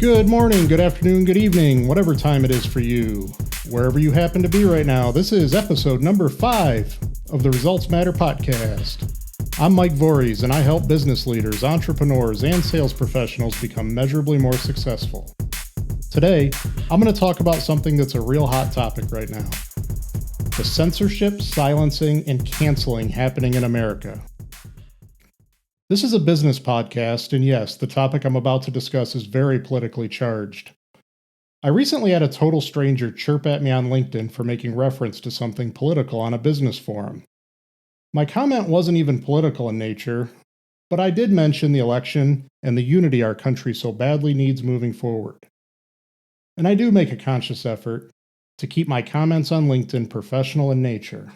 Good morning, good afternoon, good evening, whatever time it is for you. Wherever you happen to be right now, this is episode number 5 of the Results Matter podcast. I'm Mike Voorhees, and I help business leaders, entrepreneurs, and sales professionals become measurably more successful. Today, I'm going to talk about something that's a real hot topic right now. The censorship, silencing, and canceling happening in America. This is a business podcast, and yes, the topic I'm about to discuss is very politically charged. I recently had a total stranger chirp at me on LinkedIn for making reference to something political on a business forum. My comment wasn't even political in nature, but I did mention the election and the unity our country so badly needs moving forward. And I do make a conscious effort to keep my comments on LinkedIn professional in nature.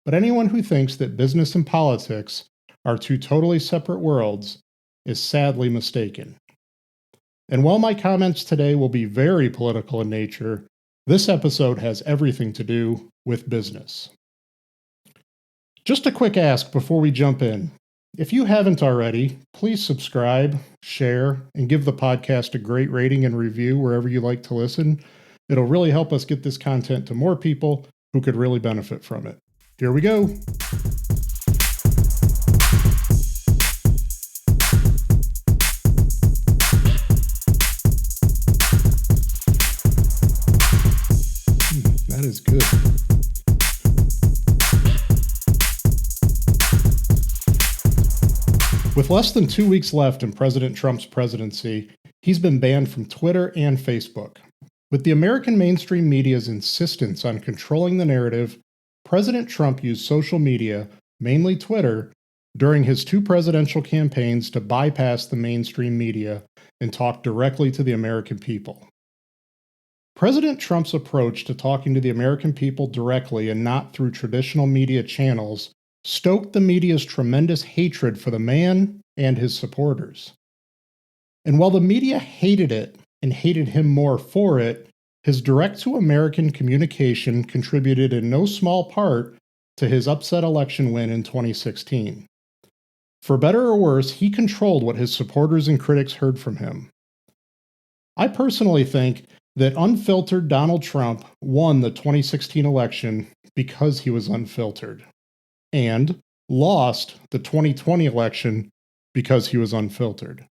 But anyone who thinks that business and politics are two totally separate worlds is sadly mistaken. And while my comments today will be very political in nature, this episode has everything to do with business. Just a quick ask before we jump in. If you haven't already, please subscribe, share, and give the podcast a great rating and review wherever you like to listen. It'll really help us get this content to more people who could really benefit from it. Here we go. That is good. With less than 2 weeks left in President Trump's presidency, he's been banned from Twitter and Facebook. With the American mainstream media's insistence on controlling the narrative, President Trump used social media, mainly Twitter, during his 2 presidential campaigns to bypass the mainstream media and talk directly to the American people. President Trump's approach to talking to the American people directly and not through traditional media channels stoked the media's tremendous hatred for the man and his supporters. And while the media hated it and hated him more for it, his direct-to-American communication contributed in no small part to his upset election win in 2016. For better or worse, he controlled what his supporters and critics heard from him. I personally think that unfiltered Donald Trump won the 2016 election because he was unfiltered, and lost the 2020 election because he was unfiltered.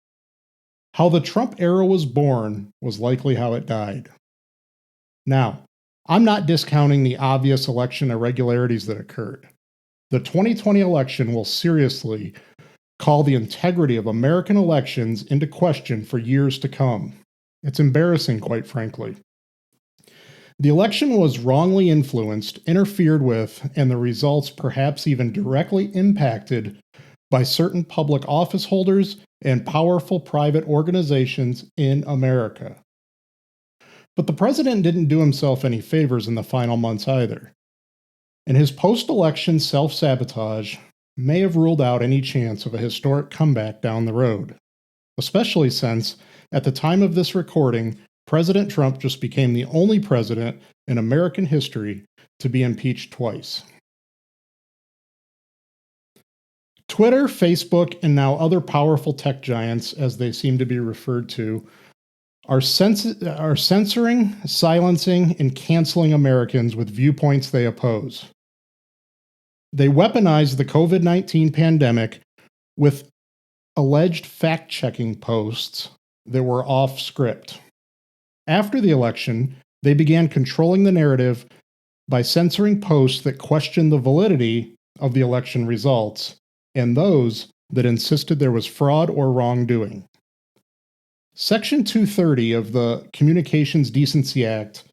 How the Trump era was born was likely how it died. Now, I'm not discounting the obvious election irregularities that occurred. The 2020 election will seriously call the integrity of American elections into question for years to come. It's embarrassing, quite frankly. The election was wrongly influenced, interfered with, and the results perhaps even directly impacted by certain public office holders and powerful private organizations in America. But the president didn't do himself any favors in the final months either. And his post-election self-sabotage may have ruled out any chance of a historic comeback down the road, especially since, at the time of this recording, President Trump just became the only president in American history to be impeached twice. Twitter, Facebook, and now other powerful tech giants, as they seem to be referred to, are censoring, silencing, and canceling Americans with viewpoints they oppose. They weaponize the COVID-19 pandemic with alleged fact-checking posts that were off script. After the election, they began controlling the narrative by censoring posts that questioned the validity of the election results and those that insisted there was fraud or wrongdoing. Section 230 of the Communications Decency Act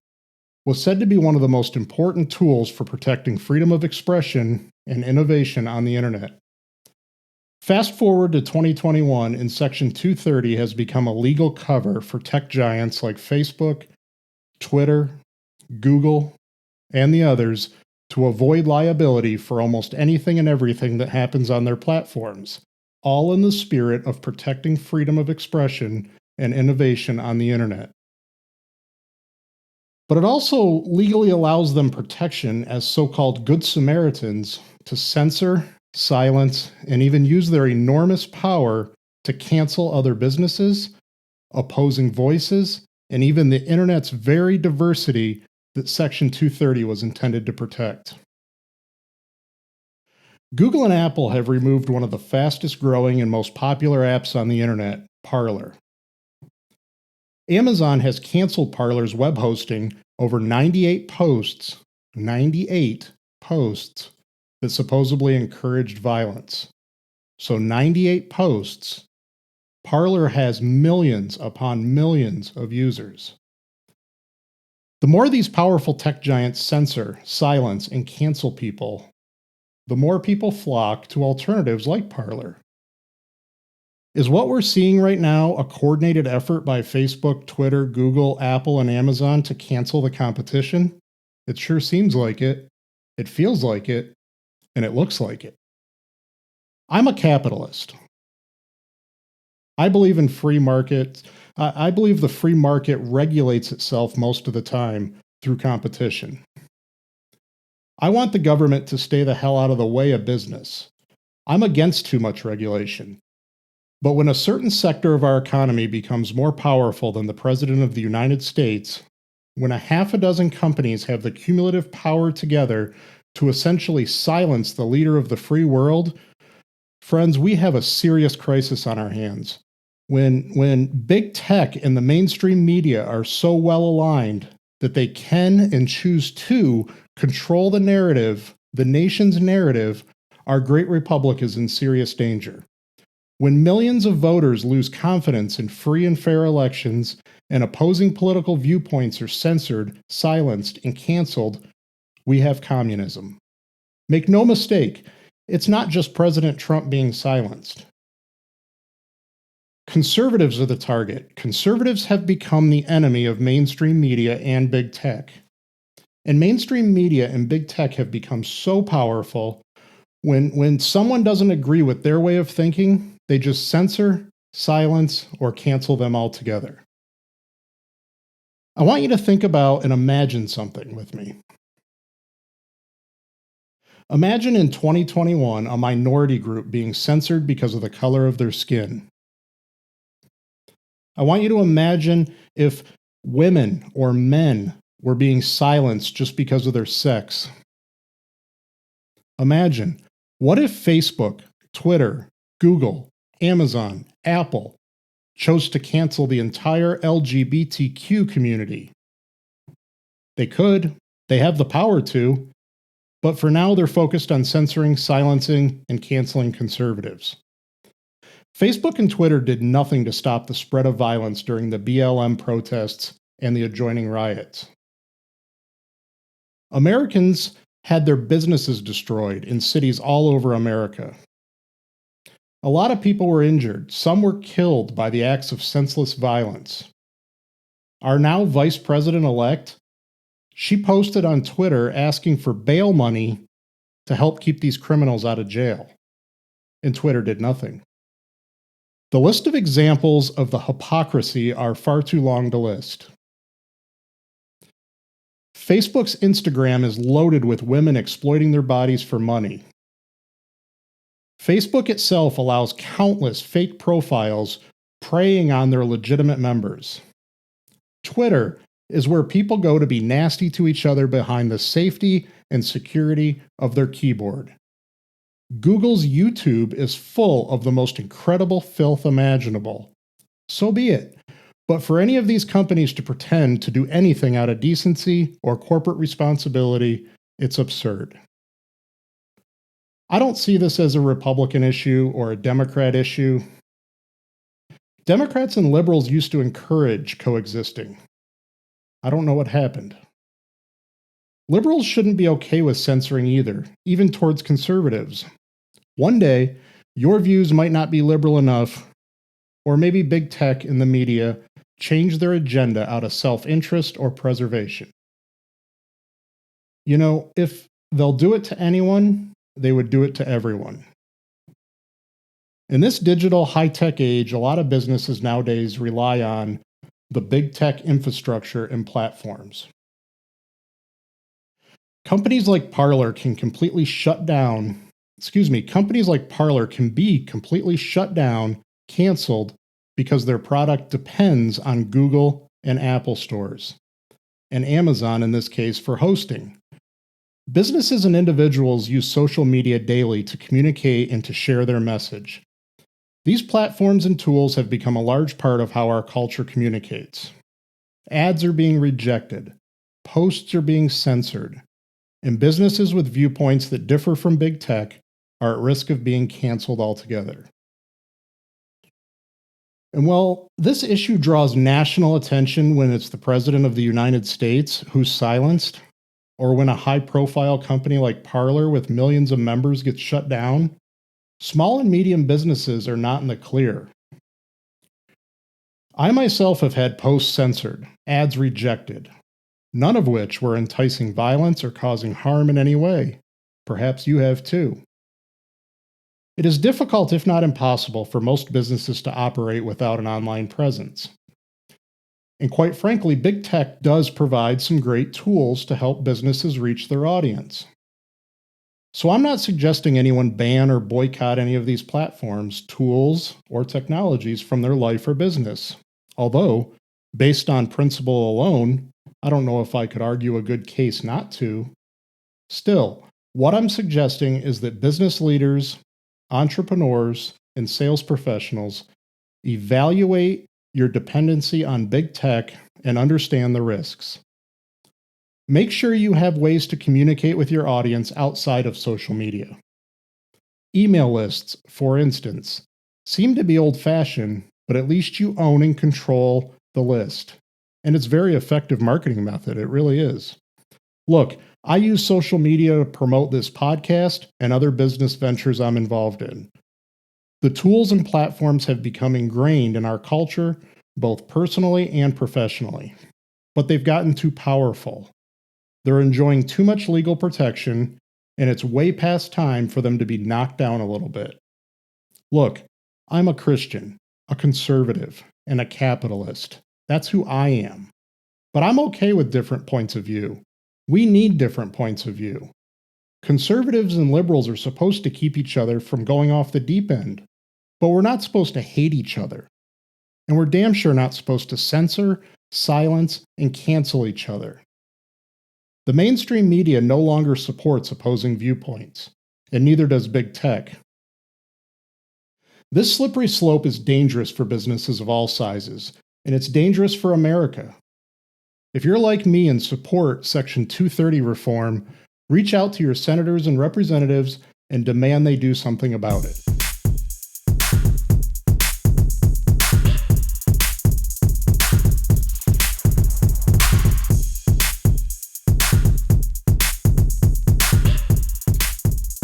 was said to be one of the most important tools for protecting freedom of expression and innovation on the internet. Fast forward to 2021, and Section 230 has become a legal cover for tech giants like Facebook, Twitter, Google, and the others to avoid liability for almost anything and everything that happens on their platforms, all in the spirit of protecting freedom of expression and innovation on the internet. But it also legally allows them protection as so-called Good Samaritans to censor, silence, and even use their enormous power to cancel other businesses, opposing voices, and even the internet's very diversity that Section 230 was intended to protect. Google and Apple have removed one of the fastest growing and most popular apps on the internet, Parler. Amazon has canceled Parler's web hosting over 98 posts that supposedly encouraged violence. So 98 posts. Parler has millions upon millions of users. The more these powerful tech giants censor, silence, and cancel people, the more people flock to alternatives like Parler. Is what we're seeing right now a coordinated effort by Facebook, Twitter, Google, Apple, and Amazon to cancel the competition? It sure seems like it. It feels like it. And it looks like it. I'm a capitalist. I believe in free markets. I believe the free market regulates itself most of the time through competition. I want the government to stay the hell out of the way of business. I'm against too much regulation. But when a certain sector of our economy becomes more powerful than the President of the United States, when a half a dozen companies have the cumulative power together to essentially silence the leader of the free world, friends, we have a serious crisis on our hands. When big tech and the mainstream media are so well aligned that they can and choose to control the narrative, the nation's narrative, our great republic is in serious danger. When millions of voters lose confidence in free and fair elections and opposing political viewpoints are censored, silenced, and canceled, we have communism. Make no mistake, it's not just President Trump being silenced. Conservatives are the target. Conservatives have become the enemy of mainstream media and big tech. And mainstream media and big tech have become so powerful, when someone doesn't agree with their way of thinking, they just censor, silence, or cancel them altogether. I want you to think about and imagine something with me. Imagine in 2021 a minority group being censored because of the color of their skin. I want you to imagine if women or men were being silenced just because of their sex. Imagine, what if Facebook, Twitter, Google, Amazon, Apple chose to cancel the entire LGBTQ community? They could. They have the power to. But for now, they're focused on censoring, silencing, and canceling conservatives. Facebook and Twitter did nothing to stop the spread of violence during the BLM protests and the adjoining riots. Americans had their businesses destroyed in cities all over America. A lot of people were injured. Some were killed by the acts of senseless violence. Our now Vice President-elect, she posted on Twitter asking for bail money to help keep these criminals out of jail. And Twitter did nothing. The list of examples of the hypocrisy are far too long to list. Facebook's Instagram is loaded with women exploiting their bodies for money. Facebook itself allows countless fake profiles preying on their legitimate members. Twitter is where people go to be nasty to each other behind the safety and security of their keyboard. Google's YouTube is full of the most incredible filth imaginable. So be it. But for any of these companies to pretend to do anything out of decency or corporate responsibility, it's absurd. I don't see this as a Republican issue or a Democrat issue. Democrats and liberals used to encourage coexisting. I don't know what happened. Liberals shouldn't be okay with censoring either, even towards conservatives. One day, your views might not be liberal enough, or maybe big tech and the media change their agenda out of self-interest or preservation. You know, if they'll do it to anyone, they would do it to everyone. In this digital high-tech age, a lot of businesses nowadays rely on the big tech infrastructure and platforms. Companies like Parler can be completely shut down, canceled, because their product depends on Google and Apple stores, and Amazon in this case for hosting. Businesses and individuals use social media daily to communicate and to share their message. These platforms and tools have become a large part of how our culture communicates. Ads are being rejected, posts are being censored, and businesses with viewpoints that differ from big tech are at risk of being canceled altogether. And while this issue draws national attention when it's the President of the United States who's silenced, or when a high-profile company like Parler with millions of members gets shut down, small and medium businesses are not in the clear. I myself have had posts censored, ads rejected, none of which were enticing violence or causing harm in any way. Perhaps you have too. It is difficult, if not impossible, for most businesses to operate without an online presence. And quite frankly, big tech does provide some great tools to help businesses reach their audience. So I'm not suggesting anyone ban or boycott any of these platforms, tools, or technologies from their life or business. Although, based on principle alone, I don't know if I could argue a good case not to. Still, what I'm suggesting is that business leaders, entrepreneurs, and sales professionals evaluate your dependency on big tech and understand the risks. Make sure you have ways to communicate with your audience outside of social media. Email lists, for instance, seem to be old-fashioned, but at least you own and control the list. And it's a very effective marketing method, it really is. Look, I use social media to promote this podcast and other business ventures I'm involved in. The tools and platforms have become ingrained in our culture, both personally and professionally. But they've gotten too powerful. They're enjoying too much legal protection, and it's way past time for them to be knocked down a little bit. Look, I'm a Christian, a conservative, and a capitalist. That's who I am. But I'm okay with different points of view. We need different points of view. Conservatives and liberals are supposed to keep each other from going off the deep end, but we're not supposed to hate each other. And we're damn sure not supposed to censor, silence, and cancel each other. The mainstream media no longer supports opposing viewpoints, and neither does big tech. This slippery slope is dangerous for businesses of all sizes, and it's dangerous for America. If you're like me and support Section 230 reform, reach out to your senators and representatives and demand they do something about it.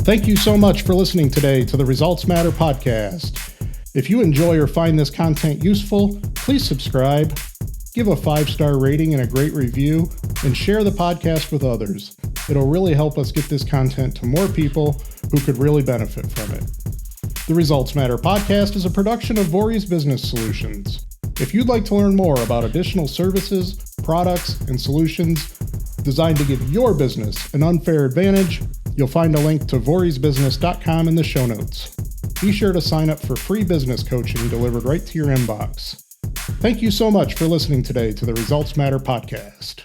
Thank you so much for listening today to the Results Matter podcast. If you enjoy or find this content useful, please subscribe, give a 5-star rating and a great review, and share the podcast with others. It'll really help us get this content to more people who could really benefit from it. The Results Matter podcast is a production of Voorhees Business Solutions. If you'd like to learn more about additional services, products, and solutions designed to give your business an unfair advantage, you'll find a link to voorheesbusiness.com in the show notes. Be sure to sign up for free business coaching delivered right to your inbox. Thank you so much for listening today to the Results Matter podcast.